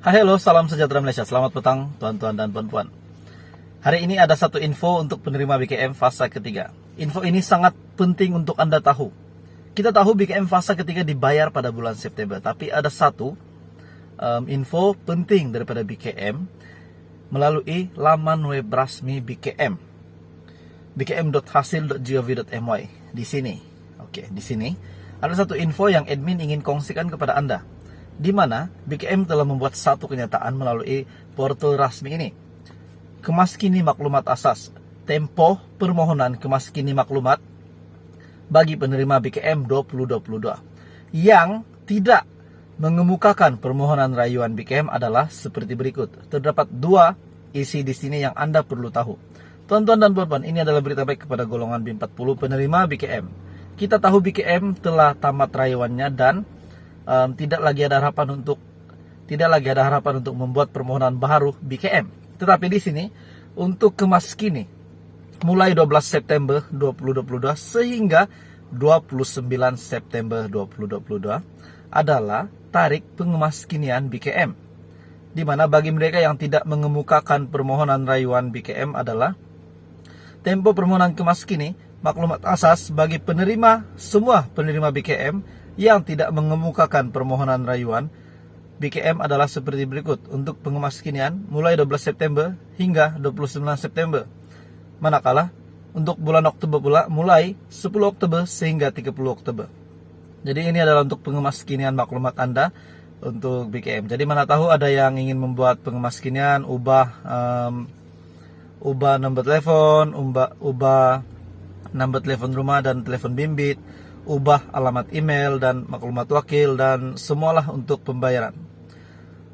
Hai, halo, salam sejahtera Malaysia. Selamat petang, tuan-tuan dan puan-puan. Hari ini ada satu info untuk penerima BKM fasa ketiga. Info ini sangat penting untuk Anda tahu. Kita tahu BKM fasa ketiga dibayar pada bulan September, tapi ada satu info penting daripada BKM melalui laman web resmi BKM, bkm.hasil.gov.my. Di sini, di sini ada satu info yang admin ingin kongsikan kepada Anda, di mana BKM telah membuat satu kenyataan melalui portal resmi ini. Kemaskini maklumat asas, tempo permohonan kemaskini maklumat bagi penerima BKM 2022 yang tidak mengemukakan permohonan rayuan BKM adalah seperti berikut. Terdapat dua isi di sini yang Anda perlu tahu. Tuan-tuan dan puan-puan, ini adalah berita baik kepada golongan B40 penerima BKM. Kita tahu BKM telah tamat rayuannya dan tidak lagi ada harapan untuk membuat permohonan baru BKM. Tetapi di sini untuk kemaskini mulai 12 September 2022 sehingga 29 September 2022 adalah tarik pengemaskinian BKM, di mana bagi mereka yang tidak mengemukakan permohonan rayuan BKM adalah tempo permohonan kemaskini maklumat asas bagi semua penerima BKM yang tidak mengemukakan permohonan rayuan BKM adalah seperti berikut. Untuk pengemaskinian mulai 12 September hingga 29 September. Manakala untuk bulan Oktober pula mulai 10 Oktober sehingga 30 Oktober. Jadi ini adalah untuk pengemaskinian maklumat Anda untuk BKM. Jadi mana tahu ada yang ingin membuat pengemaskinian, ubah nomor telepon, ubah nomor telepon rumah dan telepon bimbit, ubah alamat email dan maklumat wakil, dan semualah untuk pembayaran.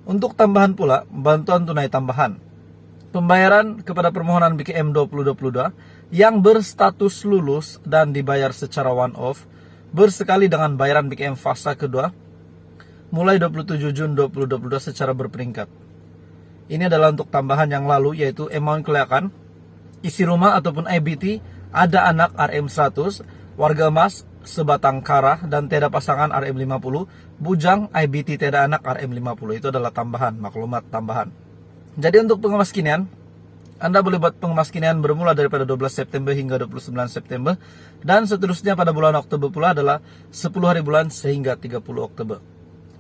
Untuk tambahan pula, bantuan tunai tambahan. Pembayaran kepada permohonan BKM 2022 yang berstatus lulus dan dibayar secara one-off bersekali dengan bayaran BKM fasa kedua mulai 27 Jun 2022 secara berperingkat. Ini adalah untuk tambahan yang lalu, yaitu amount kelayakan, isi rumah ataupun IBT, ada anak RM100, warga emas, sebatang kara, dan tiada pasangan RM50, bujang IBT tiada anak RM50. Itu adalah tambahan, maklumat tambahan. Jadi untuk pengemaskinian, Anda boleh buat pengemaskinian bermula daripada 12 September hingga 29 September, dan seterusnya pada bulan Oktober pula adalah 10 hari bulan sehingga 30 Oktober.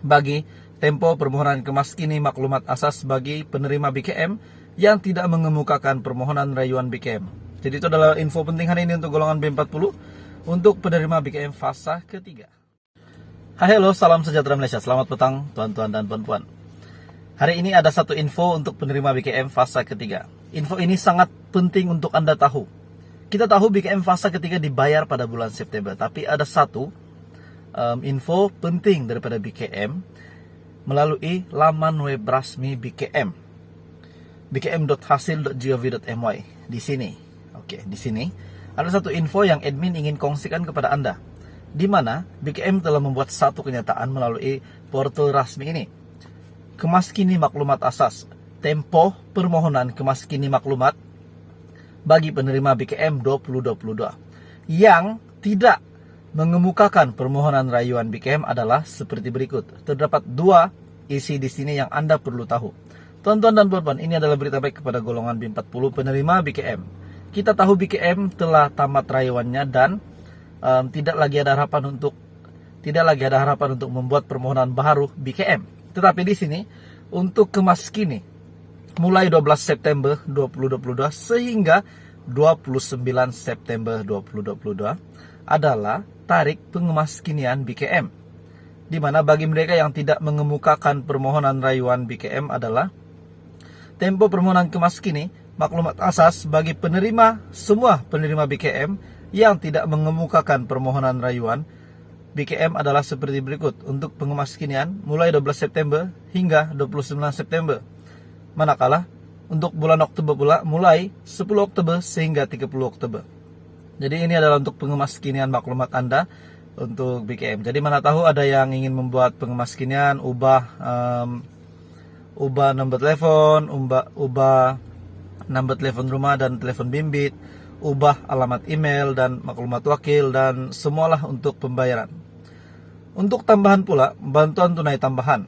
Bagi tempo permohonan kemaskini maklumat asas bagi penerima BKM yang tidak mengemukakan permohonan rayuan BKM. Jadi itu adalah info penting hari ini untuk golongan B40 untuk penerima BKM fasa ketiga. Hai, halo, salam sejahtera Malaysia. Selamat petang, tuan-tuan dan puan-puan. Hari ini ada satu info untuk penerima BKM fasa ketiga. Info ini sangat penting untuk Anda tahu. Kita tahu BKM fasa ketiga dibayar pada bulan September, tapi ada satu info penting daripada BKM melalui laman web resmi BKM, bkm.hasil.gov.my. Di sini, di sini ada satu info yang admin ingin kongsikan kepada Anda, di mana BKM telah membuat satu kenyataan melalui portal resmi ini. Kemaskini maklumat asas, tempo permohonan kemaskini maklumat bagi penerima BKM 2022 yang tidak mengemukakan permohonan rayuan BKM adalah seperti berikut. Terdapat dua isi di sini yang Anda perlu tahu. Tuan-tuan dan puan-puan, ini adalah berita baik kepada golongan B40 penerima BKM. Kita tahu BKM telah tamat rayuannya dan tidak lagi ada harapan untuk membuat permohonan baru BKM. Tetapi di sini untuk kemaskini mulai 12 September 2022 sehingga 29 September 2022 adalah tarik pengemaskinian BKM, di mana bagi mereka yang tidak mengemukakan permohonan rayuan BKM adalah tempo permohonan kemaskini maklumat asas bagi semua penerima BKM yang tidak mengemukakan permohonan rayuan BKM adalah seperti berikut. Untuk pengemaskinian mulai 12 September hingga 29 September. Manakala untuk bulan Oktober pula mulai 10 Oktober sehingga 30 Oktober. Jadi ini adalah untuk pengemaskinian maklumat Anda untuk BKM. Jadi mana tahu ada yang ingin membuat pengemaskinian, ubah nomor telepon, ubah nomor telepon rumah dan telepon bimbit, ubah alamat email dan maklumat wakil, dan semualah untuk pembayaran. Untuk tambahan pula, bantuan tunai tambahan.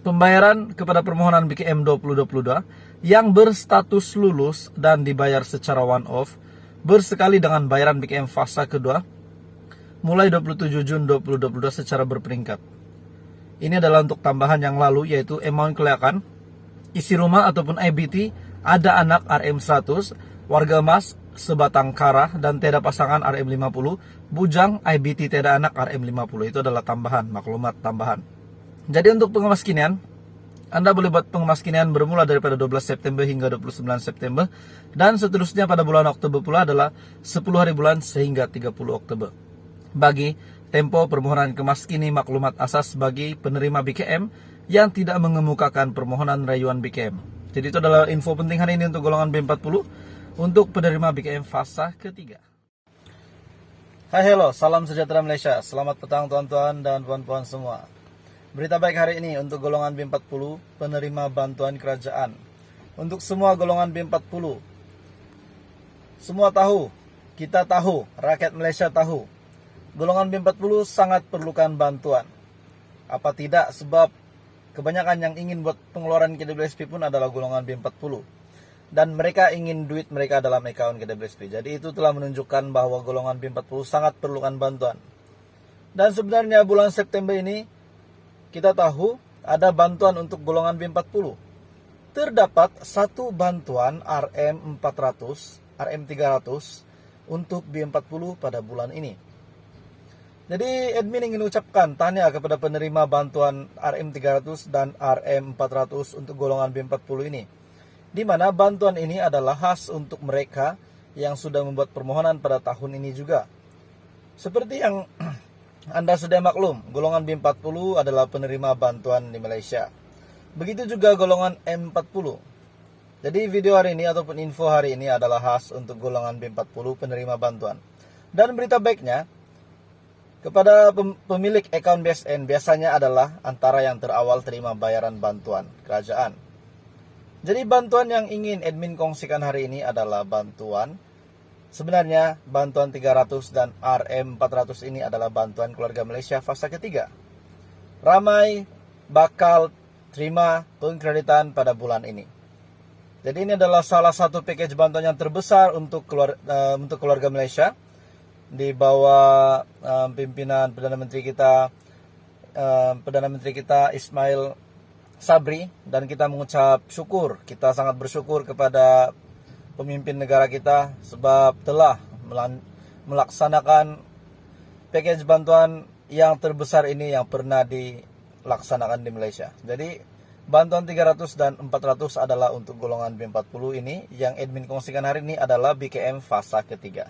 pembayaran kepada permohonan BKM 2022 yang berstatus lulus dan dibayar secara one-off bersekali dengan bayaran BKM fasa kedua mulai 27 Jun 2022 secara berperingkat. Ini adalah untuk tambahan yang lalu, yaitu amount kelayakan, isi rumah ataupun IBT, ada anak RM100, warga emas, sebatang kara, dan tiada pasangan RM50, bujang IBT tiada anak RM50. Itu adalah tambahan, maklumat tambahan. Jadi untuk pengemaskinian, Anda boleh buat pengemaskinian bermula daripada 12 September hingga 29 September, dan seterusnya pada bulan Oktober pula adalah 10 hari bulan sehingga 30 Oktober. Bagi tempo permohonan kemaskini maklumat asas bagi penerima BKM yang tidak mengemukakan permohonan rayuan BKM. Jadi itu adalah info penting hari ini untuk golongan B40 untuk penerima BKM fasa ketiga. Hai hello, salam sejahtera Malaysia. Selamat petang tuan-tuan dan puan-puan semua. Berita baik hari ini untuk golongan B40 penerima bantuan kerajaan. Untuk semua golongan B40, semua tahu, kita tahu, rakyat Malaysia tahu, golongan B40 sangat perlukan bantuan. Apa tidak, sebab kebanyakan yang ingin buat pengeluaran KWSP pun adalah golongan B40. Dan mereka ingin duit mereka dalam akaun KWSP. Jadi itu telah menunjukkan bahwa golongan B40 sangat perlukan bantuan. Dan sebenarnya bulan September ini, kita tahu ada bantuan untuk golongan B40. Terdapat satu bantuan RM400, RM300 untuk B40 pada bulan ini. Jadi admin ingin ucapkan tanya kepada penerima bantuan RM300 dan RM400 untuk golongan B40 ini. Di mana bantuan ini adalah khas untuk mereka yang sudah membuat permohonan pada tahun ini juga. Seperti yang Anda sudah maklum, golongan B40 adalah penerima bantuan di Malaysia. Begitu juga golongan M40. Jadi video hari ini ataupun info hari ini adalah khas untuk golongan B40 penerima bantuan. Dan berita baiknya, kepada pemilik akaun BSN biasanya adalah antara yang terawal terima bayaran bantuan kerajaan. Jadi bantuan yang ingin admin kongsikan hari ini adalah bantuan, sebenarnya bantuan 300 dan RM400 ini adalah bantuan keluarga Malaysia fasa ketiga. Ramai bakal terima pengkreditan pada bulan ini. Jadi ini adalah salah satu package bantuan yang terbesar untuk keluarga Malaysia di bawah pimpinan Perdana Menteri kita Ismail Sabri, dan kita mengucap syukur, kita sangat bersyukur kepada pemimpin negara kita sebab telah melaksanakan package bantuan yang terbesar ini yang pernah dilaksanakan di Malaysia. Jadi bantuan 300 dan 400 adalah untuk golongan B40 ini, yang admin kongsikan hari ini adalah BKM fasa ketiga.